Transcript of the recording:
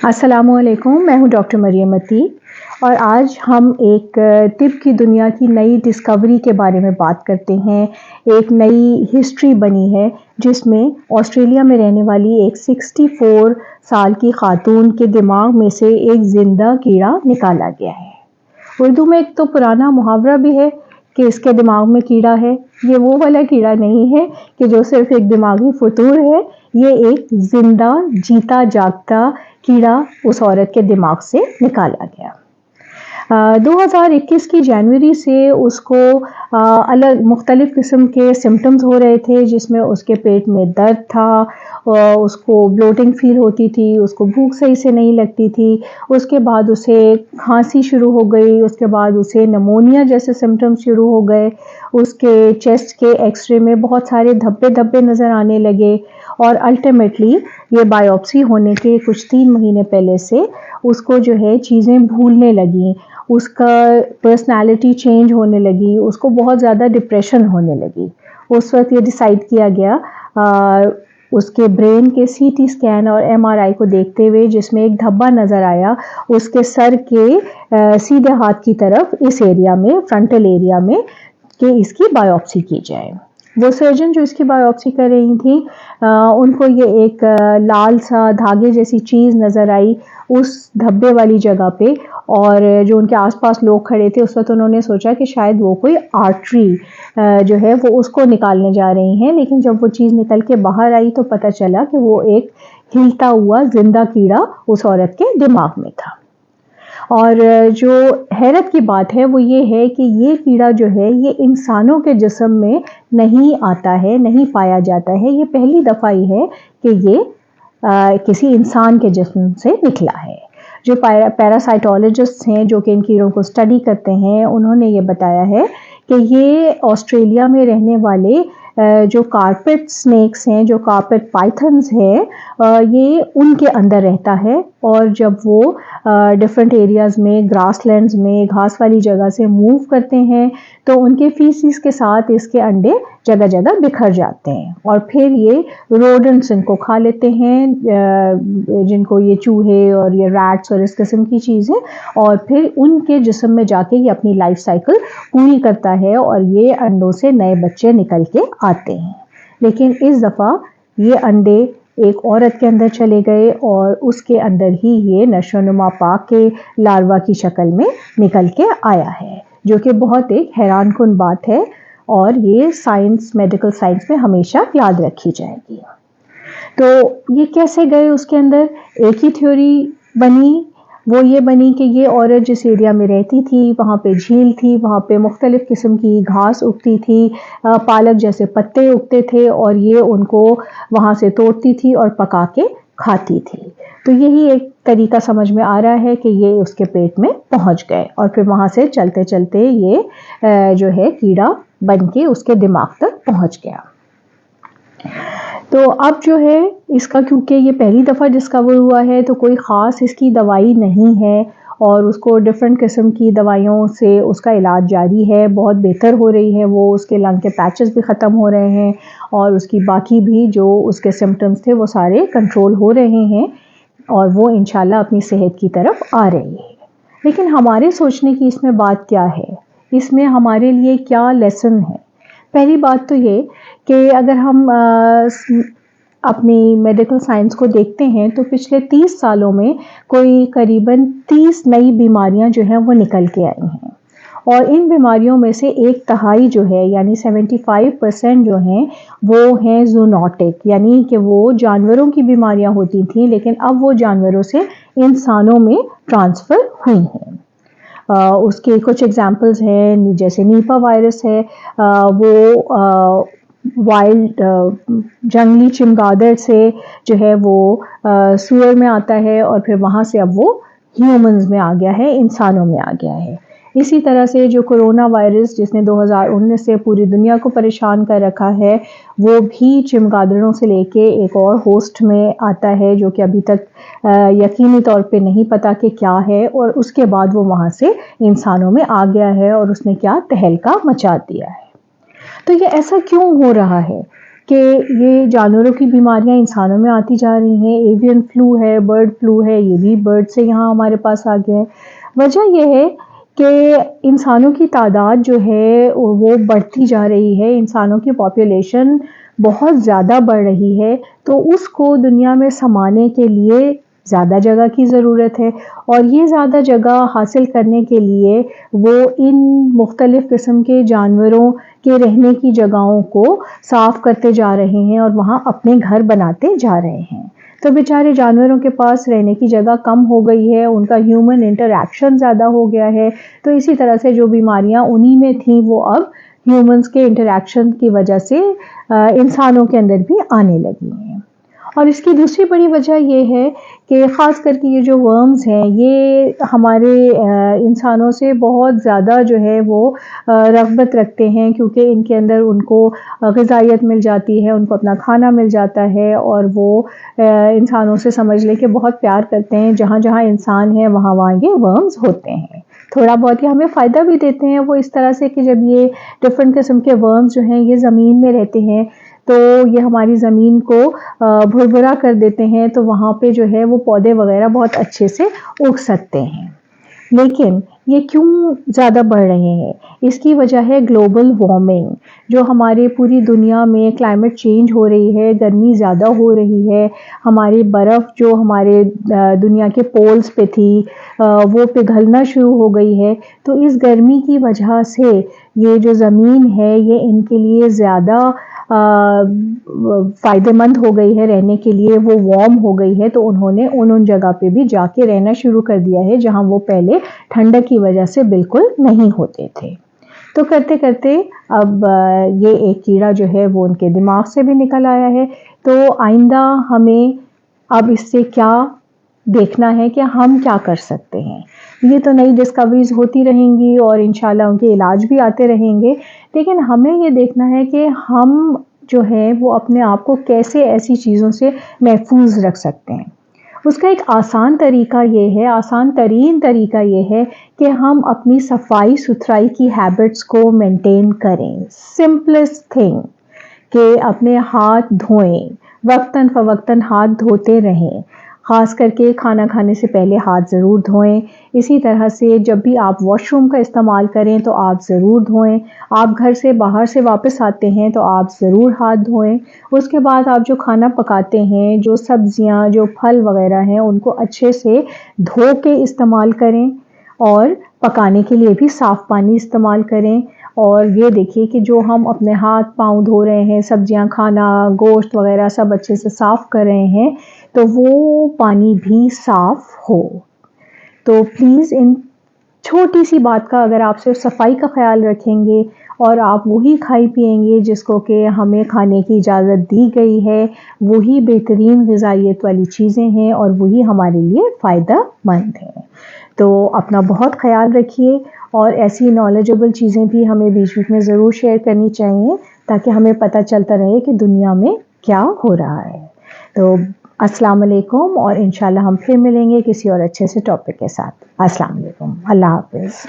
السلام علیکم، میں ہوں ڈاکٹر مریم عتیق اور آج ہم ایک طب کی دنیا کی نئی ڈسکوری کے بارے میں بات کرتے ہیں۔ ایک نئی ہسٹری بنی ہے جس میں آسٹریلیا میں رہنے والی ایک 64 سال کی خاتون کے دماغ میں سے ایک زندہ کیڑا نکالا گیا ہے۔ اردو میں ایک تو پرانا محاورہ بھی ہے کہ اس کے دماغ میں کیڑا ہے۔ یہ وہ والا کیڑا نہیں ہے کہ جو صرف ایک دماغی فطور ہے، یہ ایک زندہ جیتا جاگتا کیڑا اس عورت کے دماغ سے نکالا گیا۔ 2021 کی جنوری سے اس کو الگ مختلف قسم کے سمٹمز ہو رہے تھے، جس میں اس کے پیٹ میں درد تھا، اس کو بلوٹنگ فیل ہوتی تھی، اس کو بھوک صحیح سے نہیں لگتی تھی، اس کے بعد اسے کھانسی شروع ہو گئی، اس کے بعد اسے نمونیا جیسے سمٹمز شروع ہو گئے، اس کے چیسٹ کے ایکس رے میں بہت سارے دھبے دھبے نظر آنے لگے اور الٹیمیٹلی یہ بایوپسی ہونے کے کچھ 3 مہینے پہلے سے اس کو جو ہے چیزیں بھولنے لگیں، اس کا پرسنالٹی چینج ہونے لگی، اس کو بہت زیادہ ڈپریشن ہونے لگی۔ اس وقت یہ ڈیسائیڈ کیا گیا اس کے برین کے سی ٹی اسکین اور ایم آر آئی کو دیکھتے ہوئے، جس میں ایک دھبا نظر آیا اس کے سر کے سیدھے ہاتھ کی طرف، اس ایریا میں فرنٹل ایریا میں، کہ اس کی بایوپسی کی جائے۔ وہ سرجن جو اس کی بایوپسی کر رہی تھیں ان کو یہ ایک لال سا دھاگے جیسی چیز نظر آئی اس دھبے والی جگہ پہ، اور جو ان کے آس پاس لوگ کھڑے تھے اس وقت انہوں نے سوچا کہ شاید وہ کوئی آرٹری جو ہے وہ اس کو نکالنے جا رہی ہیں، لیکن جب وہ چیز نکل کے باہر آئی تو پتہ چلا کہ وہ ایک ہلتا ہوا زندہ کیڑا اس عورت کے دماغ میں تھا۔ اور جو حیرت کی بات ہے وہ یہ ہے کہ یہ کیڑا جو ہے یہ انسانوں کے جسم میں نہیں آتا ہے، نہیں پایا جاتا ہے۔ یہ پہلی دفعہ ہی ہے کہ یہ کسی انسان کے جسم سے نکلا ہے۔ جو پیراسائٹولوجسٹ ہیں جو کہ ان کیڑوں کو اسٹڈی کرتے ہیں، انہوں نے یہ بتایا ہے کہ یہ آسٹریلیا میں رہنے والے جو کارپیٹ سنیکس ہیں، جو کارپیٹ پائتھنز ہیں، یہ ان کے اندر رہتا ہے، اور جب وہ ڈفرینٹ ایریاز میں، گراس لینڈز میں، گھاس والی جگہ سے موو کرتے ہیں تو ان کے فیسز کے ساتھ اس کے انڈے جگہ جگہ بکھر جاتے ہیں، اور پھر یہ روڈنٹس ان کو کھا لیتے ہیں، جن کو یہ چوہے اور یہ ریٹس اور اس قسم کی چیزیں، اور پھر ان کے جسم میں جا کے یہ اپنی لائف سائیکل پوری کرتا ہے اور یہ انڈوں سے نئے بچے نکل کے آتے ہیں۔ لیکن اس دفعہ یہ انڈے ایک عورت کے اندر چلے گئے اور اس کے اندر ہی یہ نشو و نما پا کے لاروا کی شکل میں نکل کے آیا ہے، جو کہ بہت ایک حیران کن بات ہے، اور یہ سائنس، میڈیکل سائنس میں ہمیشہ یاد رکھی جائے گی۔ تو یہ کیسے گئے اس کے اندر؟ ایک ہی تھیوری بنی، وہ یہ بنی کہ یہ عورت جس ایریا میں رہتی تھی وہاں پہ جھیل تھی، وہاں پہ مختلف قسم کی گھاس اگتی تھی، پالک جیسے پتے اگتے تھے، اور یہ ان کو وہاں سے توڑتی تھی اور پکا کے کھاتی تھی۔ تو یہی ایک طریقہ سمجھ میں آ رہا ہے کہ یہ اس کے پیٹ میں پہنچ گئے اور پھر وہاں سے چلتے چلتے یہ جو ہے کیڑا بن کے اس کے دماغ تک پہنچ گیا۔ تو اب جو ہے اس کا، کیونکہ یہ پہلی دفعہ ڈسکور ہوا ہے تو کوئی خاص اس کی دوائی نہیں ہے، اور اس کو ڈفرینٹ قسم کی دوائیوں سے اس کا علاج جاری ہے، بہت بہتر ہو رہی ہے، وہ اس کے لنگ کے پیچز بھی ختم ہو رہے ہیں اور اس کی باقی بھی جو اس کے سمٹمز تھے وہ سارے کنٹرول ہو رہے ہیں، اور وہ انشاءاللہ اپنی صحت کی طرف آ رہی ہے۔ لیکن ہمارے سوچنے کی اس میں بات کیا ہے؟ اس میں ہمارے لیے کیا لیسن ہے؟ پہلی بات تو یہ کہ اگر ہم اپنی میڈیکل سائنس کو دیکھتے ہیں تو پچھلے 30 سالوں میں کوئی قریباً 30 نئی بیماریاں جو ہیں وہ نکل کے آئی ہیں، اور ان بیماریوں میں سے 1/3 جو ہے یعنی 75% جو ہیں وہ ہیں زونوٹک، یعنی کہ وہ جانوروں کی بیماریاں ہوتی تھیں لیکن اب وہ جانوروں سے انسانوں میں ٹرانسفر ہوئی ہیں۔ اس کے کچھ ایگزامپلز ہیں، جیسے نیپا وائرس ہے، وہ وائلڈ جنگلی چمگادڑ سے جو ہے وہ سور میں آتا ہے، اور پھر وہاں سے اب وہ ہیومنز میں آ گیا ہے، انسانوں میں آ گیا ہے۔ اسی طرح سے جو کرونا وائرس جس نے 2019 سے پوری دنیا کو پریشان کر رکھا ہے، وہ بھی چمگادڑوں سے لے کے ایک اور ہوسٹ میں آتا ہے جو کہ ابھی تک یقینی طور پہ نہیں پتا کہ کیا ہے، اور اس کے بعد وہ وہاں سے انسانوں میں آ گیا ہے اور اس نے کیا تہلکہ مچا دیا ہے۔ تو یہ ایسا کیوں ہو رہا ہے؟ کہ یہ جانوروں کی بیماریاں انسانوں میں آتی جا رہی ہیں. ایوین فلو ہے، برڈ فلو ہے، یہ بھی برڈ سے یہاں ہمارے پاس آ گیا ہے. وجہ یہ ہے کہ انسانوں کی تعداد جو ہے وہ بڑھتی جا رہی ہے، انسانوں کی پاپولیشن بہت زیادہ بڑھ رہی ہے، تو اس کو دنیا میں سمانے کے لیے زیادہ جگہ کی ضرورت ہے، اور یہ زیادہ جگہ حاصل کرنے کے لیے وہ ان مختلف قسم کے جانوروں کے رہنے کی جگہوں کو صاف کرتے جا رہے ہیں اور وہاں اپنے گھر بناتے جا رہے ہیں. تو بیچارے جانوروں کے پاس رہنے کی جگہ کم ہو گئی ہے، ان کا ہیومن انٹریکشن زیادہ ہو گیا ہے، تو اسی طرح سے جو بیماریاں انہی میں تھیں وہ اب ہیومنز کے انٹریکشن کی وجہ سے انسانوں کے اندر بھی آنے لگی ہیں. اور اس کی دوسری بڑی وجہ یہ ہے کہ خاص کر کے یہ جو ورمز ہیں یہ ہمارے انسانوں سے بہت زیادہ جو ہے وہ رغبت رکھتے ہیں، کیونکہ ان کے اندر ان کو غذائیت مل جاتی ہے، ان کو اپنا کھانا مل جاتا ہے، اور وہ انسانوں سے سمجھ لے کہ بہت پیار کرتے ہیں. جہاں جہاں انسان ہے وہاں وہاں یہ ورمز ہوتے ہیں. تھوڑا بہت یہ ہمیں فائدہ بھی دیتے ہیں، وہ اس طرح سے کہ جب یہ ڈفرینٹ قسم کے ورمز جو ہیں یہ زمین میں رہتے ہیں تو یہ ہماری زمین کو بھربھرا کر دیتے ہیں، تو وہاں پہ جو ہے وہ پودے وغیرہ بہت اچھے سے اگ سکتے ہیں. لیکن یہ کیوں زیادہ بڑھ رہے ہیں؟ اس کی وجہ ہے گلوبل وارمنگ، جو ہمارے پوری دنیا میں کلائمیٹ چینج ہو رہی ہے، گرمی زیادہ ہو رہی ہے. ہماری برف جو ہمارے دنیا کے پولز پہ تھی وہ پگھلنا شروع ہو گئی ہے. تو اس گرمی کی وجہ سے یہ جو زمین ہے یہ ان کے لیے زیادہ فائدہ مند ہو گئی ہے رہنے کے لیے، وہ وارم ہو گئی ہے، تو انہوں نے ان جگہ پہ بھی جا کے رہنا شروع کر دیا ہے جہاں وہ پہلے ٹھنڈک کی وجہ سے بالکل نہیں ہوتے تھے. تو کرتے کرتے اب یہ ایک کیڑا جو ہے وہ ان کے دماغ سے بھی نکل آیا ہے. تو آئندہ ہمیں اب اس سے کیا دیکھنا ہے کہ ہم کیا کر سکتے ہیں. یہ تو نئی ڈسکوریز ہوتی رہیں گی اور انشاءاللہ ان کے علاج بھی آتے رہیں گے، لیکن ہمیں یہ دیکھنا ہے کہ ہم جو ہے وہ اپنے آپ کو کیسے ایسی چیزوں سے محفوظ رکھ سکتے ہیں. اس کا ایک آسان طریقہ یہ ہے، آسان ترین طریقہ یہ ہے کہ ہم اپنی صفائی ستھرائی کی ہیبٹس کو مینٹین کریں. سمپلسٹ تھنگ کہ اپنے ہاتھ دھوئیں، وقتاً فوقتاً ہاتھ دھوتے رہیں، خاص کر کے کھانا کھانے سے پہلے ہاتھ ضرور دھوئیں. اسی طرح سے جب بھی آپ واش روم کا استعمال کریں تو آپ ضرور دھوئیں. آپ گھر سے باہر سے واپس آتے ہیں تو آپ ضرور ہاتھ دھوئیں. اس کے بعد آپ جو کھانا پکاتے ہیں، جو سبزیاں، جو پھل وغیرہ ہیں، ان کو اچھے سے دھو کے استعمال کریں، اور پکانے کے لیے بھی صاف پانی استعمال کریں. اور یہ دیکھیے کہ جو ہم اپنے ہاتھ پاؤں دھو رہے ہیں، سبزیاں، کھانا، گوشت وغیرہ سب اچھے سے صاف کر رہے ہیں تو وہ پانی بھی صاف ہو. تو پلیز ان چھوٹی سی بات کا اگر آپ صرف صفائی کا خیال رکھیں گے اور آپ وہی کھائی پیئیں گے جس کو کہ ہمیں کھانے کی اجازت دی گئی ہے، وہی بہترین غذائیت والی چیزیں ہیں اور وہی ہمارے لیے فائدہ مند ہیں. تو اپنا بہت خیال رکھیے، اور ایسی نالجبل چیزیں بھی ہمیں بیچ بیچ میں ضرور شیئر کرنی چاہیے تاکہ ہمیں پتہ چلتا رہے کہ دنیا میں کیا ہو رہا ہے. تو السلام علیکم، اور انشاءاللہ ہم پھر ملیں گے کسی اور اچھے سے ٹاپک کے ساتھ. السلام علیکم، اللہ حافظ.